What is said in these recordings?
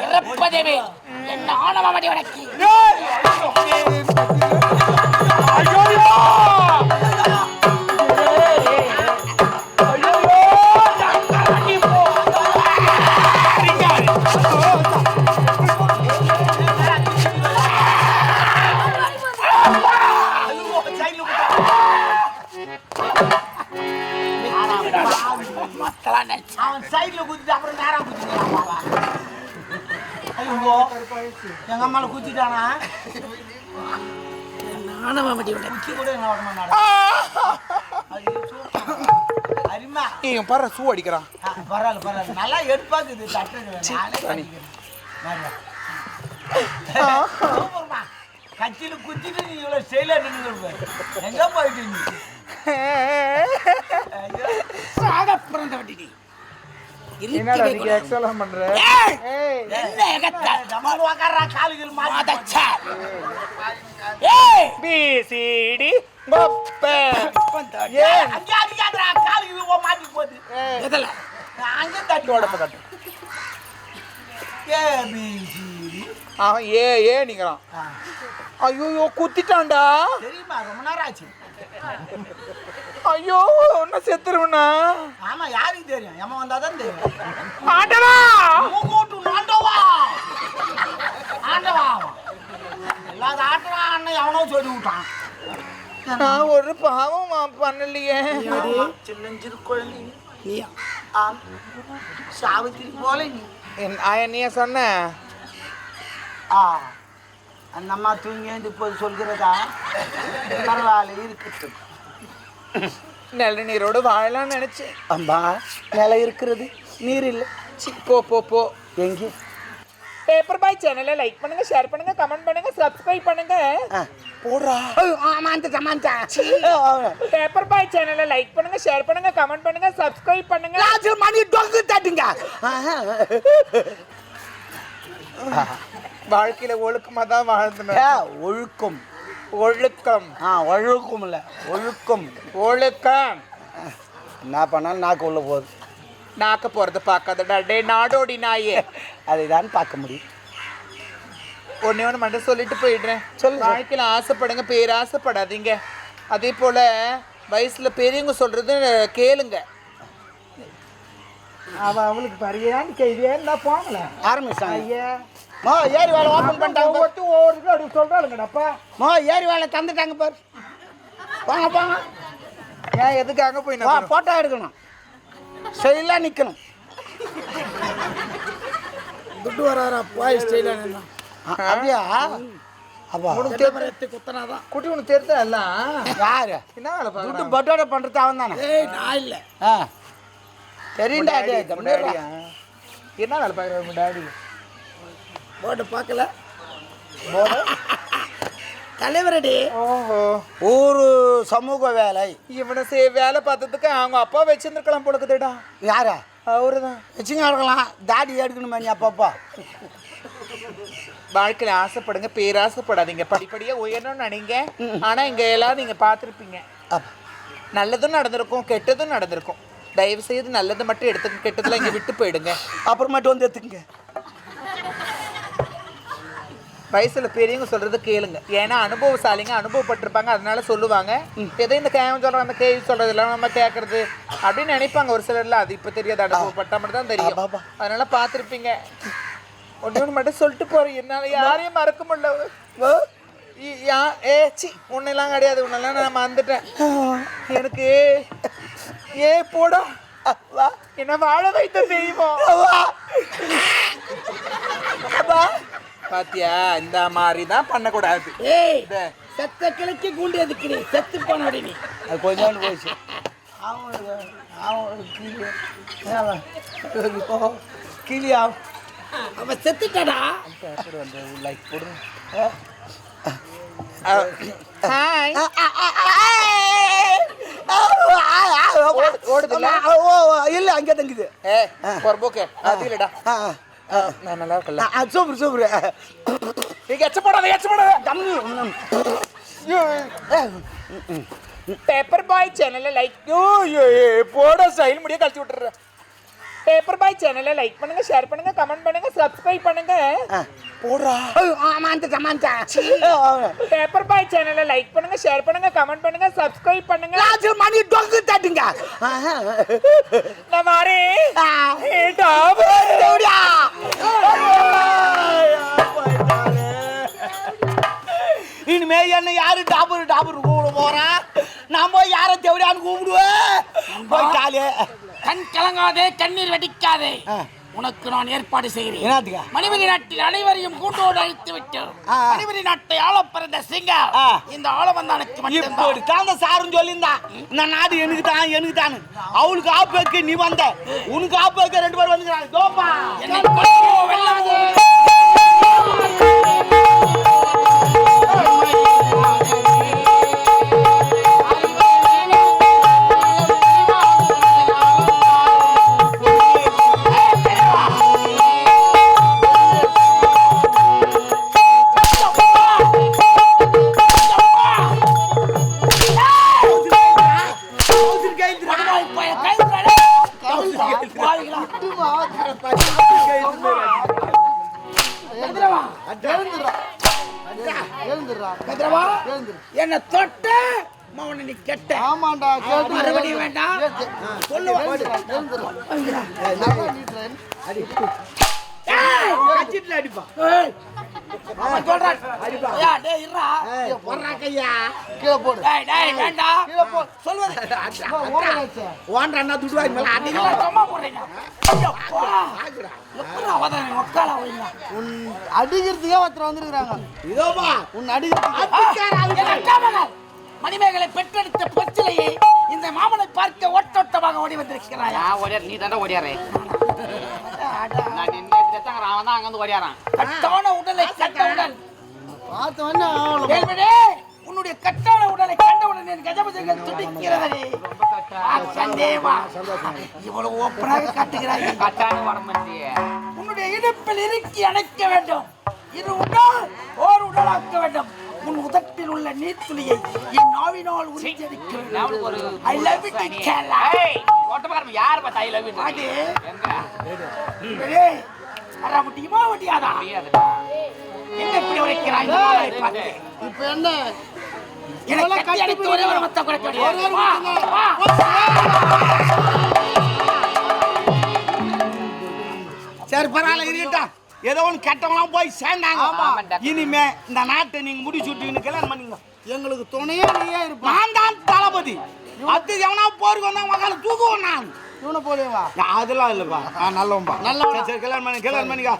இறப்பதேவே என்ன ஆணவமடி வடக்கி அவன் சைட்ல குத்திட்டு அப்புறம் நேரம் குத்திட்டான். ஐயோ எங்க அம்மால குத்திட்டானா ஆணவமடி வடக்கி கூட என்ன வரமாட்டான். அரிமா இவன் பாரு ஷூ அடிக்கிறான். பரவாயில்ல பரவாயில்ல நல்லா எடுப்பாக்குது தட்டு கட்சியில குத்திட்டு நீ இவ்வளவு ஸ்டைலா நின்று எங்க போயிட்டு நீ சாக பிறந்த வட்டி என்னடா நீ எக்ஸலாம் பண்ற? என்ன எகத்த டமால் வாக்கறா காலுகள் மாதச்சா பி சி டி கோப்ப ஏ அங்க அடிக்காதடா காலுகள் ஓ மாட்டி போகுது. எதல அங்க தட்டி ஓடப்ப கட்டு. ஏ பி சி டி அவன் ஏ நிக்கிறான். ஐயோ குத்திட்டான்டா. தெரியுமா ரொம்ப நேரம் ஆச்சு. ஐயோ என்ன செத்துருவனா? ஆமா யாருக்கு தெரியும் ஏமா வந்தாதான் தெரியும். ஆண்டவா மூங்கோட்டு ஆண்டவா ஆண்டவா எல்லாத ஆட்டவா அண்ணன் எவனோ சொல்லி விட்டான். நான் ஒரு பாவம் பண்ணலையே. சின்னஞ்சிறு குழந்தை நீயா சாவித்திரி போல நீ நீ சொன்ன அந்த அம்மா தூங்கி இப்போது சொல்கிறதா பரவாயில்ல இருக்கட்டும். நல்ல நீரோடு வாழலாம்னு நினைச்சேன். அம்மா நிலை இருக்கிறது நீர் இல்லை. போ போ போ. எங்கே பேப்பர் பாய் சேனலை லைக் பண்ணுங்க, ஷேர் பண்ணுங்க, கமெண்ட் பண்ணுங்க, சப்ஸ்கிரைப் பண்ணுங்க. போடுறா. பேப்பர் பாய் சேனலை லைக் பண்ணுங்க, ஷேர் பண்ணுங்க, கமெண்ட் பண்ணுங்க, சப்ஸ்கிரைப் பண்ணுங்க. மணி டொங்கு தட்டுங்க. வாழ்க்கையில ஒழுக்கமா தான் வாழ்ந்தேன். ஒழுக்கம் ஒழுக்கம் ஒழுக்கம் இல்லை ஒழுக்கம் ஒழுக்கம். என்ன பண்ணாலும் நாக்கு உள்ள போகுது. நாக்க போறது பார்க்காதடா டே நாடோடி நாயே. அதை தான் பார்க்க முடியும். ஒன்னே ஒன்று மட்டும் சொல்லிட்டு போயிடுறேன். சொல்லு. வாழ்க்கையில் ஆசைப்படுங்க, பேராசைப்படாதீங்க. அதே போல வயசுல பெரியவங்க சொல்றது கேளுங்க. அவளுக்கு பரியான்னு கைதியா போங்கல ஆரம்பிச்சாங்க. ஐயா ஏரி வேலை ஓப்பன் பண்ணிட்டாங்க. ஒவ்வொரு அப்படி சொல்றாளுங்கடாப்பா. ஏரி வேலை தந்துட்டாங்க பாரு. வாங்க போங்க. ஏன் எதுக்காக போய் போட்டோ எடுக்கணும், ஸ்டைலாக நிற்கணும். துட்டு வராரா பாய் ஸ்டைலாக அப்படியா? அப்பா குத்தனாதான் குட்டி ஒன்று தெரிஞ்சா எல்லாம் யாரு என்ன வேலை துட்டு பார்க்குறேன்? பட்டோட பண்ணுறது அவன் தானே. நான் இல்லை தெரியுண்டா என்ன வேலை பார்க்குறேன் டாடி? போட்டு பார்க்கல போடு தலைவரடி. ஓஹோ ஒரு சமூக வேலை. இவனை வேலை பார்த்ததுக்கு அவங்க அப்பா வச்சிருந்துருக்கலாம் போலக்குதுடா. யாரா? அவரு தான் வச்சுங்க எடுக்கலாம். தாடி எடுக்கணுமா நீ அப்பப்பா? வாழ்க்கையில ஆசைப்படுங்க, பேராசைப்படாதீங்க. படிப்படியா உயரணும்னு நினைங்க. ஆனா இங்க எல்லாம் நீங்க பார்த்துருப்பீங்க, நல்லதும் நடந்திருக்கும், கெட்டதும் நடந்திருக்கும். தயவு செய்து நல்லது மட்டும் எடுத்துக்க, கெட்டதுல இங்க விட்டு போயிடுங்க. அப்புறமேட்டு வந்து எடுத்துக்கங்க. வயசுல பெரியவங்க சொல்றது கேளுங்க. ஏன்னா அனுபவசாலிங்க, அனுபவப்பட்டிருப்பாங்க, அதனால சொல்லுவாங்க. எதோ இந்த கேவன் சொல்றோம், அந்த கேள்வி சொல்றது எல்லாம் நம்ம கேட்கறது அப்படின்னு நினைப்பாங்க ஒரு சிலர்ல. அது இப்ப தெரியாது, அனுபவப்பட்டா மட்டும் தான் தெரியும். அதனால பார்த்துருப்பீங்க. ஒன்று மட்டும் சொல்லிட்டு போறேன், என்னால யாரையும் மறக்க முடியல. உன்னெல்லாம் கிடையாது, உன்னெல்லாம் நான் மறந்துட்டேன். எனக்கு போடா என்ன வாழ வைத்த தெய்வம். பாத்தியா, இந்த மாதிரி தான் பண்ணக்கூடாது. செத்த கிழக்கு கூண்டு எதுக்கு செத்து போன நீ அது கொஞ்சம் போயிடுச்சு. கிளி அவன் செத்துட்டாடா. லைக் போடுங்க. இல்ல அங்கே தங்குது. அது இல்லடா, நான் நல்லா இருக்கல. Super super. பேப்பர் பாய் சேனல்ல லைக் போட ஸ்டைல் முடிய கழிச்சு விட்டுற. பேப்பர் பாய் சேனலை லைக் பண்ணுங்க, ஷேர் பண்ணுங்க, கமெண்ட் பண்ணுங்க, சப்ஸ்கிரைப் பண்ணுங்க. போடுறா பேப்பர் பாய் சேனலை லைக் பண்ணுங்க, ஷேர் பண்ணுங்க, கமெண்ட் பண்ணுங்க, சப்ஸ்கிரைப் பண்ணுங்க. மணி டொங்கு தட்டுங்க. நான் வரேன். இனிமே என்ன யாரு டாபர் கூப்பிட போறான்? நான் போய் யாரை தேவையான்னு கூப்பிடுவேன். போய் காலே கண் கலங்காதே, கண்ணீர் வெடிக்காதே. உனக்கு நான் ஏற்பாடு செய்கிறேன். என்னத்துக்கு? மணிமணி நாட்டில் அனைவரையும் கூட்டோடு அழைத்து விட்டு மணிமணி நாட்டை ஆள பிறந்த சிங்கம் இந்த ஆளவந்தானுக்கு இப்படி தான் சாருன்னு சொல்லியிருந்தான். நான் நாடு எனக்கு தான் அவளுக்கு ஆப்பு நீ வந்த, உனக்கு ஆப்பு வைக்க 2 பேர் வந்துக்கிறாங்க. தோப்பா என்னை கொல்லவோ வெல்லவோ. என்ன தொட்ட மவனை நீ கெட்ட. ஆமாண்டா, மறுபடியும் வேண்டாம். அடிக்கிறதுக்கே ஒருத்தர் வந்துருக்காங்க. இதோமா உன் அடிக்கிறதுக்கு மணிமேகலை பெற்றெடுத்த பச்சிலையை இந்த மாமனை பார்க்க ஓட்டோட்டமாக ஓடி வந்திருக்கிறாயா? நீ தாண்டா ஓடியாரே. அவன் தான் அங்க ஓடியாரான். கட்டான உடலை கண்டவுடன் பார்த்தவொடனே உன்னுடைய கட்டான உடலை கண்டவுடன் என் கஜபஜங்கள் துடிக்கிறதே. இவ்வளவு ஓப்பனாக காட்டுகிறாய். கட்டான உடம்பு உன்னுடைய இடுப்பில் இறுக்கி அணைக்க வேண்டும். இரு உடல் ஓர் உடலாக்க வேண்டும். உன் உதட்டில் உள்ள நீர்த்துளியை என் நாவினால் உறிஞ்செடுக்க வேண்டும். I love it, Kerala. யார் பார்த்தா ஐ லவ் யூ? அட முடியுமா முடியாதா? என்ன இப்படி உரைக்கிறாய்? இப்ப என்ன எனக்கு கட்டி அடித்து ஒரே ஒரு மொத்த குறைக்க முடியாது. சரி பரவாயில்ல இருக்கட்டும். ஏதோ ஒன்று கெட்டவங்களாம் போய் சேர்ந்தாங்க. இனிமே இந்த நாட்டை நீங்க முடிச்சு விட்டு கல்யாணம் பண்ணீங்க. எங்களுக்கு துணையே நீயே இருப்ப. நான் தான் தளபதி. அது எவனா போருக்கு வந்தா மகால தூக்குவோம். நான் இவனை போலேவா? அதெல்லாம் இல்லப்பா. நல்லவன்பா. நல்ல சரி கல்யாணம் பண்ணிக்க.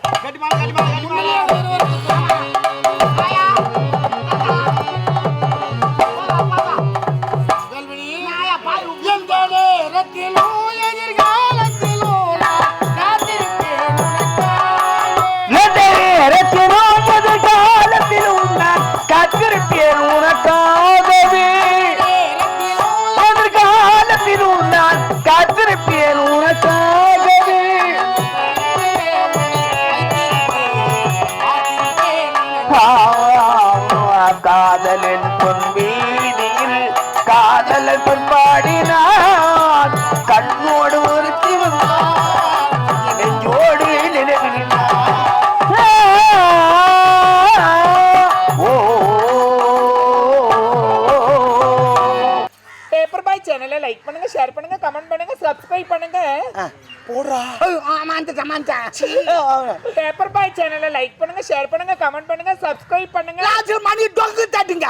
காதலின் பொன்வீதியில் காதலன் பொன்பாடினான் கண்ணோடு ஒருத்தி வந்தான் நெஞ்சோடு நினைவினான். பேப்பர் பாய் சேனலை லைக் பண்ணுங்க, ஷேர் பண்ணுங்க, கமெண்ட் பண்ணுங்க, சப்ஸ்கிரைப் பண்ணுங்க. போடுறா. பேப்பர் பாய் சேனலை லைக் பண்ணுங்க, ஷேர் பண்ணுங்க, கமெண்ட் பண்ணுங்க, சப்ஸ்கிரைப் பண்ணுங்க. மணி டொங்கு தட்டுங்க.